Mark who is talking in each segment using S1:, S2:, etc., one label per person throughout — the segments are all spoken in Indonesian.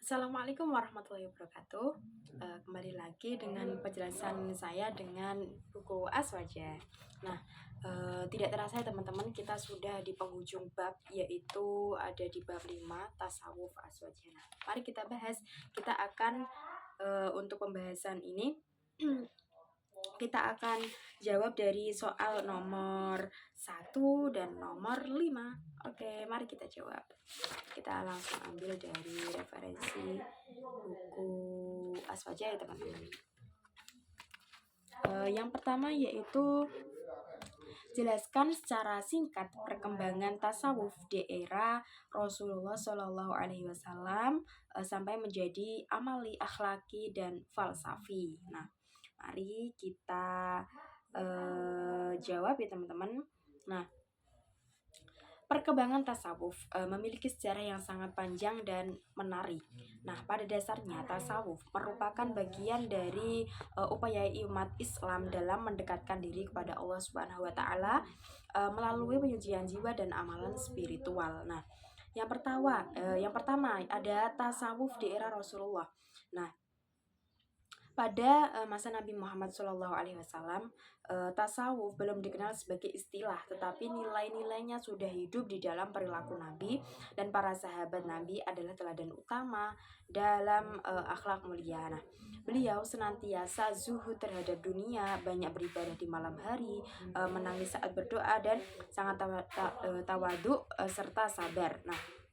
S1: Assalamualaikum warahmatullahi wabarakatuh. Kembali lagi dengan penjelasan saya dengan buku Aswaja. Nah, tidak terasa ya teman-teman, kita sudah di penghujung bab, yaitu ada di bab 5 tasawuf Aswaja. Nah, mari kita bahas. Kita akan untuk pembahasan ini kita akan jawab dari soal nomor 1 dan nomor 5. Oke, mari kita jawab. Kita langsung ambil dari referensi buku Aswaja ya teman-teman. Yang pertama yaitu jelaskan secara singkat perkembangan tasawuf di era Rasulullah Shallallahu Alaihi Wasallam sampai menjadi amali, akhlaki, dan falsafi. Nah, mari kita jawab ya teman-teman. Nah, perkembangan tasawuf memiliki sejarah yang sangat panjang dan menarik. Nah, pada dasarnya tasawuf merupakan bagian dari upaya umat Islam dalam mendekatkan diri kepada Allah Subhanahu wa taala melalui penyucian jiwa dan amalan spiritual. Nah, yang pertama ada tasawuf di era Rasulullah. Nah, pada masa Nabi Muhammad SAW, tasawuf belum dikenal sebagai istilah, tetapi nilai-nilainya sudah hidup di dalam perilaku Nabi, dan para sahabat Nabi adalah teladan utama dalam akhlak mulia. Nah, beliau senantiasa zuhud terhadap dunia, banyak beribadah di malam hari, menangis saat berdoa, dan sangat tawaduk serta sabar. Nah,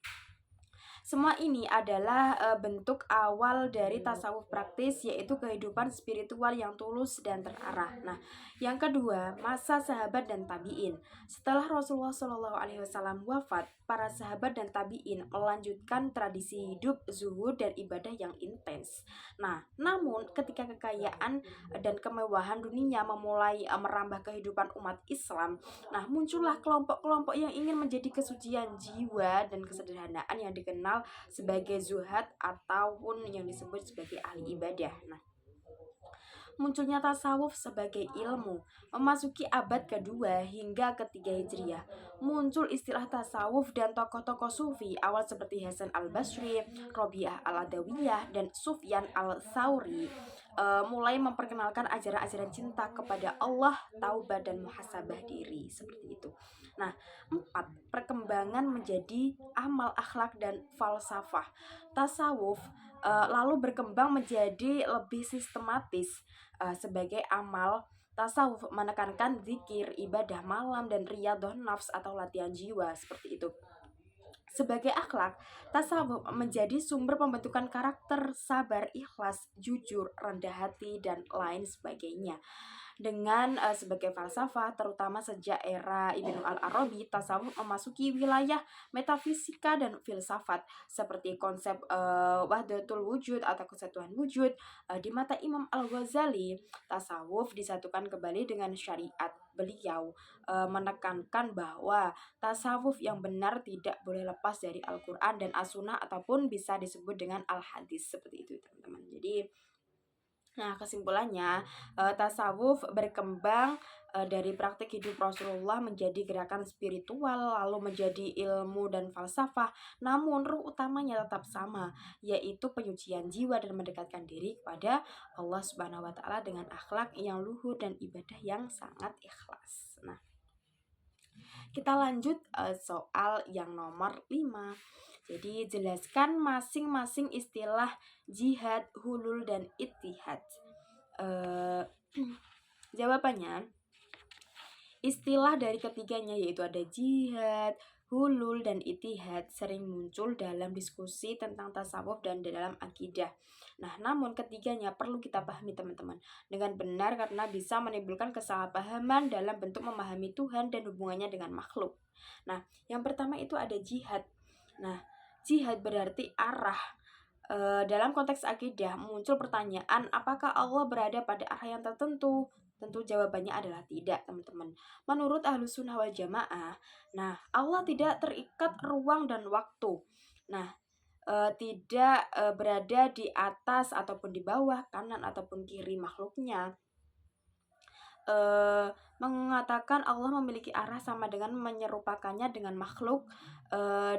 S1: semua ini adalah bentuk awal dari tasawuf praktis, yaitu kehidupan spiritual yang tulus dan terarah. Nah, yang kedua, masa sahabat dan tabiin. Setelah Rasulullah Shallallahu Alaihi Wasallam wafat, para sahabat dan tabiin melanjutkan tradisi hidup zuhud dan ibadah yang intens. Nah, namun ketika kekayaan dan kemewahan dunia memulai merambah kehidupan umat Islam, nah muncullah kelompok-kelompok yang ingin menjadi kesucian jiwa dan kesederhanaan yang dikenal sebagai zuhad ataupun yang disebut sebagai ahli ibadah. Nah, munculnya tasawuf sebagai ilmu memasuki abad kedua hingga ketiga Hijriah. Muncul istilah tasawuf dan tokoh-tokoh sufi awal seperti Hasan al-Basri, Robiah al-Adawiyah, dan Sufyan al-Thawri mulai memperkenalkan ajaran-ajaran cinta kepada Allah, taubat, dan muhasabah diri, seperti itu. Nah, 4. Perkembangan menjadi amal, akhlak, dan falsafah. Tasawuf lalu berkembang menjadi lebih sistematis sebagai amal. Tasawuf menekankan zikir, ibadah malam, dan riyadhah nafs atau latihan jiwa, seperti itu. Sebagai akhlak, tasawuf menjadi sumber pembentukan karakter, sabar, ikhlas, jujur, rendah hati, dan lain sebagainya. Dengan sebagai falsafah, terutama sejak era Ibnu al-Arabi, tasawuf memasuki wilayah metafisika dan filsafat seperti konsep wahdatul wujud atau kesatuan wujud. Di mata Imam Al-Ghazali, tasawuf disatukan kembali dengan syariat. Beliau menekankan bahwa tasawuf yang benar tidak boleh lepas dari Al-Quran dan As-Sunnah ataupun bisa disebut dengan Al-Hadis, seperti itu teman-teman. Jadi, nah, kesimpulannya, tasawuf berkembang dari praktik hidup Rasulullah menjadi gerakan spiritual, lalu menjadi ilmu dan falsafah. Namun ruh utamanya tetap sama, yaitu penyucian jiwa dan mendekatkan diri kepada Allah Subhanahu wa taala dengan akhlak yang luhur dan ibadah yang sangat ikhlas. Nah, kita lanjut soal yang nomor 5. Jadi jelaskan masing-masing istilah jihad, hulul, dan ittihad. Jawabannya, istilah dari ketiganya yaitu ada jihad, hulul, dan ittihad sering muncul dalam diskusi tentang tasawuf dan dalam akidah. Nah, namun ketiganya perlu kita pahami teman-teman dengan benar karena bisa menimbulkan kesalahpahaman dalam bentuk memahami Tuhan dan hubungannya dengan makhluk. Nah, yang pertama itu ada jihad. Nah, jihad berarti arah. Dalam konteks akidah muncul pertanyaan, apakah Allah berada pada arah yang tertentu? Tentu jawabannya adalah tidak, teman-teman. Menurut Ahlus Sunnah wal Jamaah, nah Allah tidak terikat ruang dan waktu. Nah, tidak berada di atas ataupun di bawah, kanan ataupun kiri makhluknya. Mengatakan Allah memiliki arah sama dengan menyerupakannya dengan makhluk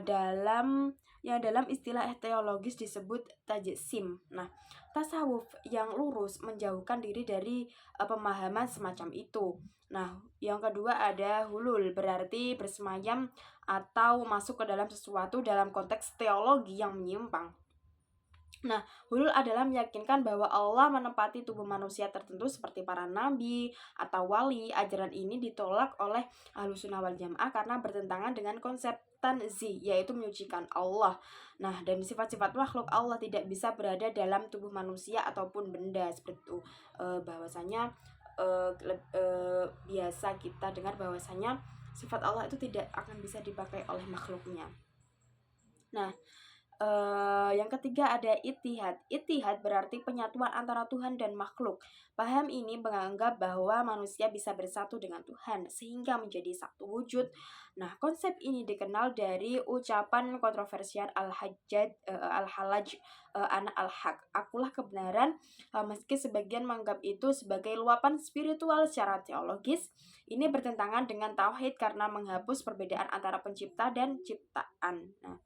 S1: dalam istilah teologis disebut tajsim. Nah, tasawuf yang lurus menjauhkan diri dari pemahaman semacam itu. Nah, yang kedua ada hulul, berarti bersemayam atau masuk ke dalam sesuatu dalam konteks teologi yang menyimpang. Nah, hulul adalah meyakinkan bahwa Allah menempati tubuh manusia tertentu seperti para nabi atau wali. Ajaran ini ditolak oleh Ahlussunnah wal Jamaah karena bertentangan dengan konsep tanzih, yaitu menyucikan Allah. Nah, dan sifat-sifat makhluk Allah tidak bisa berada dalam tubuh manusia ataupun benda seperti itu. Bahwasanya biasa kita dengar bahwasanya sifat Allah itu tidak akan bisa dipakai oleh makhluknya. Nah, yang ketiga ada ittihad. Ittihad berarti penyatuan antara Tuhan dan makhluk. Paham ini menganggap bahwa manusia bisa bersatu dengan Tuhan sehingga menjadi satu wujud. Nah, konsep ini dikenal dari ucapan kontroversial Al-Hallaj anak al-haq. Akulah kebenaran, meski sebagian menganggap itu sebagai luapan spiritual secara teologis. Ini bertentangan dengan tauhid karena menghapus perbedaan antara pencipta dan ciptaan. Nah,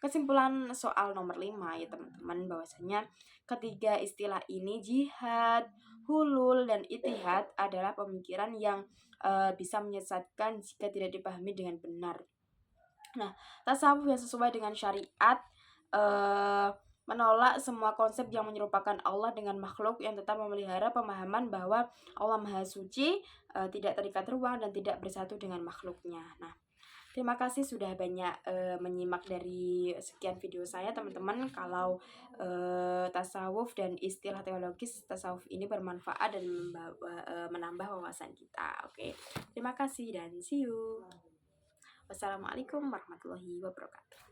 S1: kesimpulan soal nomor 5 ya teman-teman, bahwasanya ketiga istilah ini, jihad, hulul, dan itihad, adalah pemikiran yang bisa menyesatkan jika tidak dipahami dengan benar. Nah, tasawuf yang sesuai dengan syariat menolak semua konsep yang menyerupakan Allah dengan makhluk, yang tetap memelihara pemahaman bahwa Allah Maha Suci, tidak terikat ruang, dan tidak bersatu dengan makhluknya. Nah, terima kasih sudah banyak menyimak dari sekian video saya teman-teman. Kalau tasawuf dan istilah teologis tasawuf ini bermanfaat dan menambah wawasan kita. Oke. Terima kasih dan see you. Wassalamualaikum warahmatullahi wabarakatuh.